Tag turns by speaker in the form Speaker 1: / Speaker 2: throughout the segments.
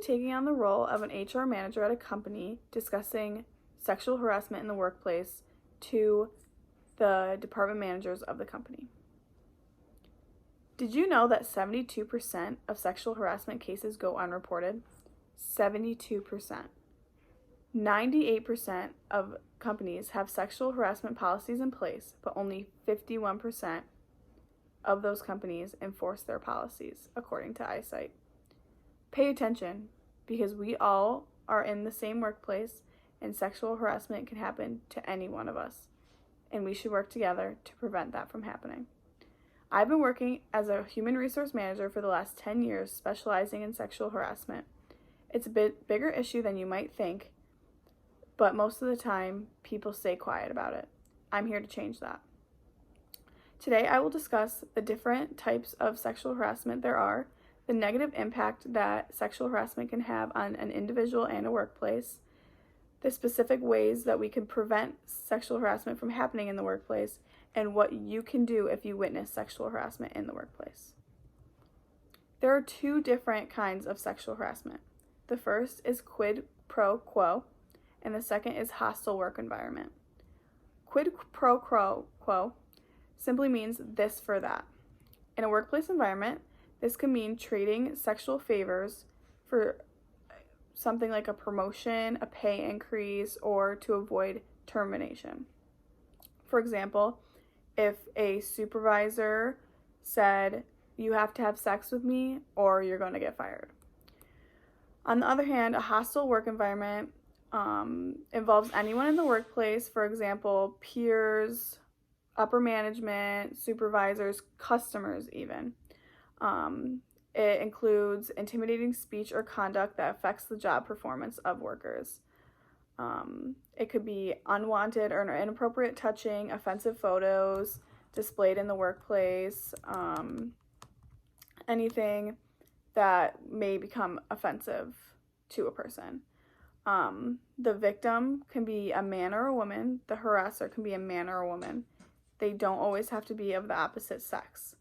Speaker 1: Taking on the role of an HR manager at a company, discussing sexual harassment in the workplace to the department managers of the company. Did you know that 72% of sexual harassment cases go unreported? 72%. 98% of companies have sexual harassment policies in place, but only 51% of those companies enforce their policies, according to iSight. Pay attention, because we all are in the same workplace, and sexual harassment can happen to any one of us, and we should work together to prevent that from happening. I've been working as a human resource manager for the last 10 years, specializing in sexual harassment. It's a bit bigger issue than you might think, but most of the time, people stay quiet about it. I'm here to change that. Today, I will discuss the different types of sexual harassment there are, the negative impact that sexual harassment can have on an individual and a workplace, the specific ways that we can prevent sexual harassment from happening in the workplace, and what you can do if you witness sexual harassment in the workplace. There are two different kinds of sexual harassment. The first is quid pro quo, and the second is hostile work environment. Quid pro quo simply means this for that. In a workplace environment, this can mean trading sexual favors for something like a promotion, a pay increase, or to avoid termination. For example, if a supervisor said, "You have to have sex with me or you're going to get fired." On the other hand, a hostile work environment involves anyone in the workplace, for example, peers, upper management, supervisors, customers even. It includes intimidating speech or conduct that affects the job performance of workers. It could be unwanted or inappropriate touching, offensive photos displayed in the workplace, anything that may become offensive to a person. The victim can be a man or a woman. The harasser can be a man or a woman. They don't always have to be of the opposite sex.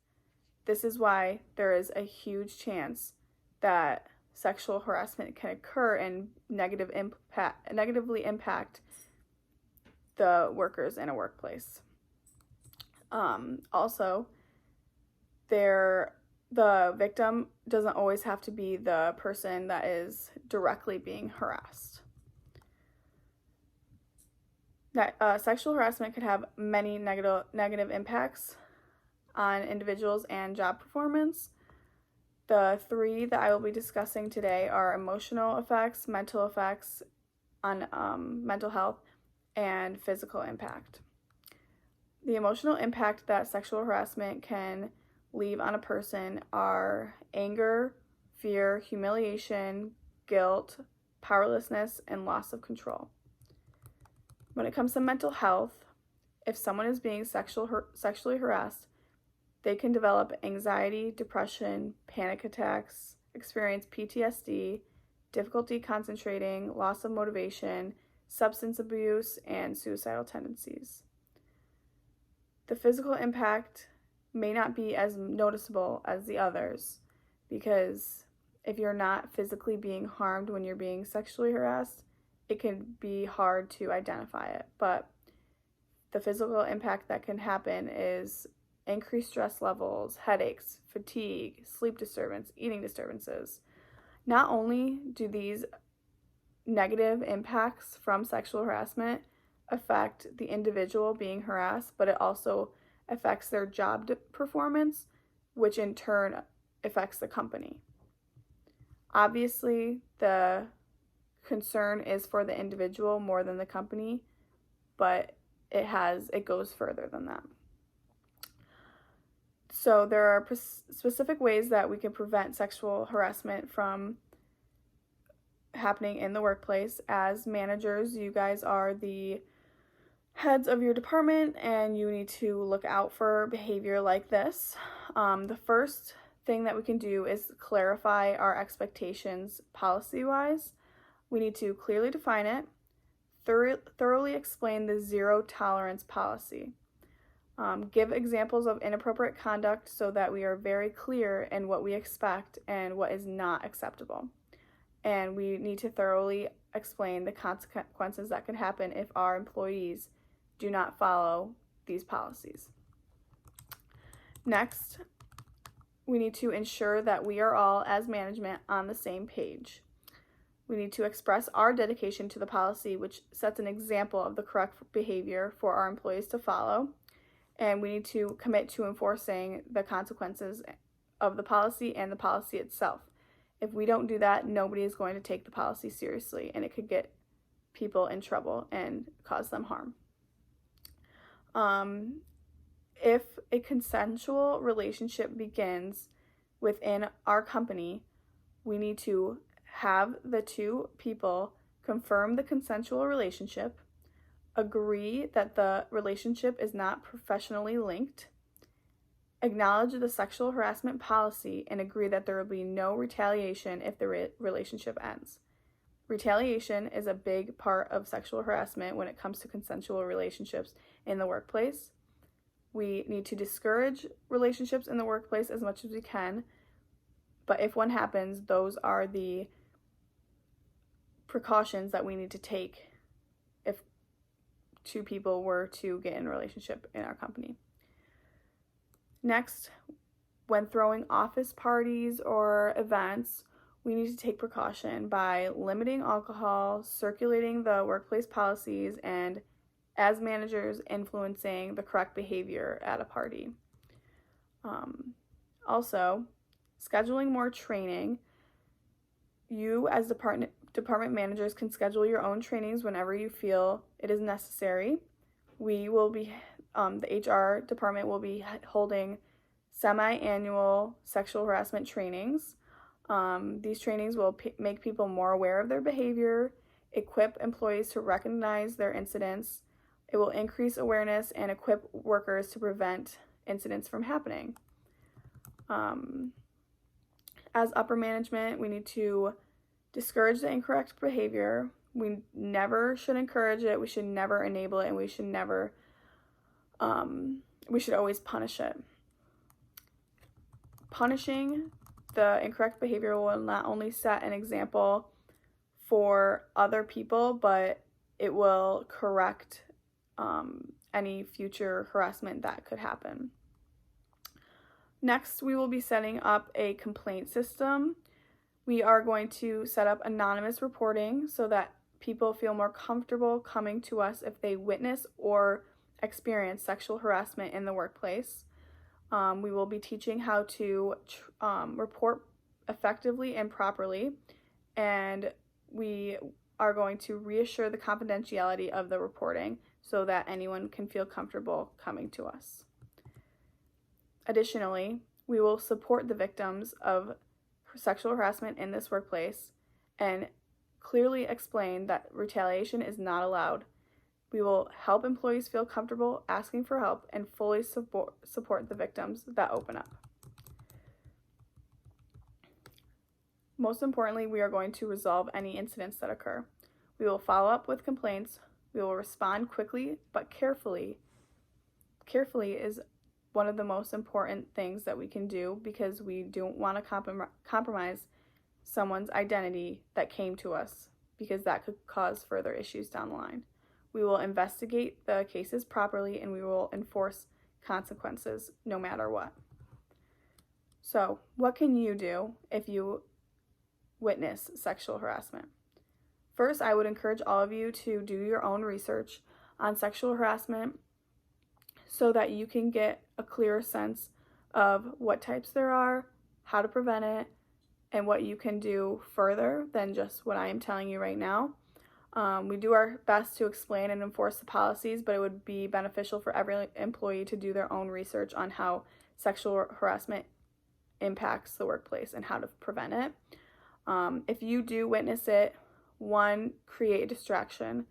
Speaker 1: This is why there is a huge chance that sexual harassment can occur and negatively impact the workers in a workplace. Also, the victim doesn't always have to be the person that is directly being harassed. Sexual harassment could have many negative impacts on individuals and job performance. The three that I will be discussing today are emotional effects, mental effects on mental health, and physical impact. The emotional impact that sexual harassment can leave on a person are anger, fear, humiliation, guilt, powerlessness, and loss of control. When it comes to mental health, if someone is being sexually harassed, they can develop anxiety, depression, panic attacks, experience PTSD, difficulty concentrating, loss of motivation, substance abuse, and suicidal tendencies. The physical impact may not be as noticeable as the others, because if you're not physically being harmed when you're being sexually harassed, it can be hard to identify it. But the physical impact that can happen is increased stress levels, headaches, fatigue, sleep disturbance, eating disturbances. Not only do these negative impacts from sexual harassment affect the individual being harassed, but it also affects their job performance, which in turn affects the company. Obviously, the concern is for the individual more than the company, but it goes further than that. So there are specific ways that we can prevent sexual harassment from happening in the workplace. As managers, you guys are the heads of your department, and you need to look out for behavior like this. The first thing that we can do is clarify our expectations policy-wise. We need to clearly define it, thoroughly explain the zero tolerance policy. Give examples of inappropriate conduct so that we are very clear in what we expect and what is not acceptable. and we need to thoroughly explain the consequences that could happen if our employees do not follow these policies. Next, we need to ensure that we are all, as management, on the same page. We need to express our dedication to the policy, which sets an example of the correct behavior for our employees to follow. And we need to commit to enforcing the consequences of the policy and the policy itself. If we don't do that, nobody is going to take the policy seriously, and it could get people in trouble and cause them harm. If a consensual relationship begins within our company, we need to have the two people confirm the consensual relationship, agree that the relationship is not professionally linked, acknowledge the sexual harassment policy, and agree that there will be no retaliation if the relationship ends. Retaliation is a big part of sexual harassment when it comes to consensual relationships in the workplace. We need to discourage relationships in the workplace as much as we can, but if one happens, those are the precautions that we need to take if two people were to get in a relationship in our company. Next, when throwing office parties or events, we need to take precaution by limiting alcohol, circulating the workplace policies, and as managers, influencing the correct behavior at a party. Also, scheduling more training. You as department managers can schedule your own trainings whenever you feel it is necessary. We will be, the HR department will be holding semi-annual sexual harassment trainings. These trainings will make people more aware of their behavior, equip employees to recognize their incidents. It will increase awareness and equip workers to prevent incidents from happening. As upper management, we need to discourage the incorrect behavior. We never should encourage it. We should never enable it, and we should never, we should always punish it. Punishing the incorrect behavior will not only set an example for other people, but it will correct any future harassment that could happen. Next, we will be setting up a complaint system. We are going to set up anonymous reporting so that people feel more comfortable coming to us if they witness or experience sexual harassment in the workplace. We will be teaching how to report effectively and properly, and we are going to reassure the confidentiality of the reporting so that anyone can feel comfortable coming to us. Additionally, we will support the victims of sexual harassment in this workplace and clearly explain that retaliation is not allowed. We will help employees feel comfortable asking for help and fully support the victims that open up. Most importantly, we are going to resolve any incidents that occur. We will follow up with complaints. We will respond quickly but carefully. Carefully is one of the most important things that we can do because we don't want to compromise someone's identity that came to us, because that could cause further issues down the line. We will investigate the cases properly, and we will enforce consequences no matter what. So, what can you do if you witness sexual harassment? First, I would encourage all of you to do your own research on sexual harassment so that you can get a clearer sense of what types there are, how to prevent it, and what you can do further than just what I am telling you right now. We do our best to explain and enforce the policies, but it would be beneficial for every employee to do their own research on how sexual harassment impacts the workplace and how to prevent it. If you do witness it, one, create a distraction.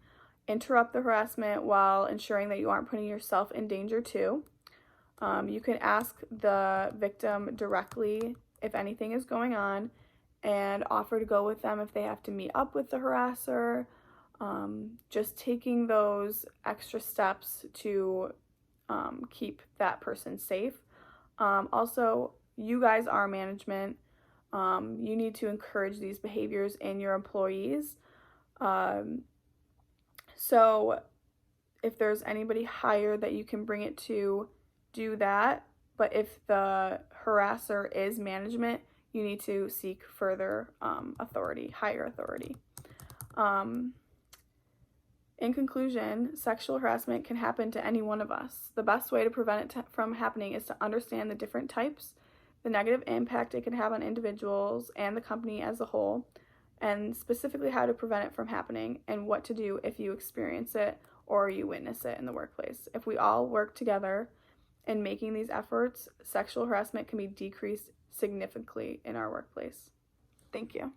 Speaker 1: Interrupt the harassment while ensuring that you aren't putting yourself in danger too. You can ask the victim directly if anything is going on and offer to go with them if they have to meet up with the harasser. Just taking those extra steps to keep that person safe. Also, you guys are management. You need to encourage these behaviors in your employees. So if there's anybody higher that you can bring it to, do that. But if the harasser is management, you need to seek further authority, higher authority. In conclusion, sexual harassment can happen to any one of us. The best way to prevent it from happening is to understand the different types, the negative impact it can have on individuals and the company as a whole, and specifically how to prevent it from happening and what to do if you experience it or you witness it in the workplace. If we all work together in making these efforts, sexual harassment can be decreased significantly in our workplace. Thank you.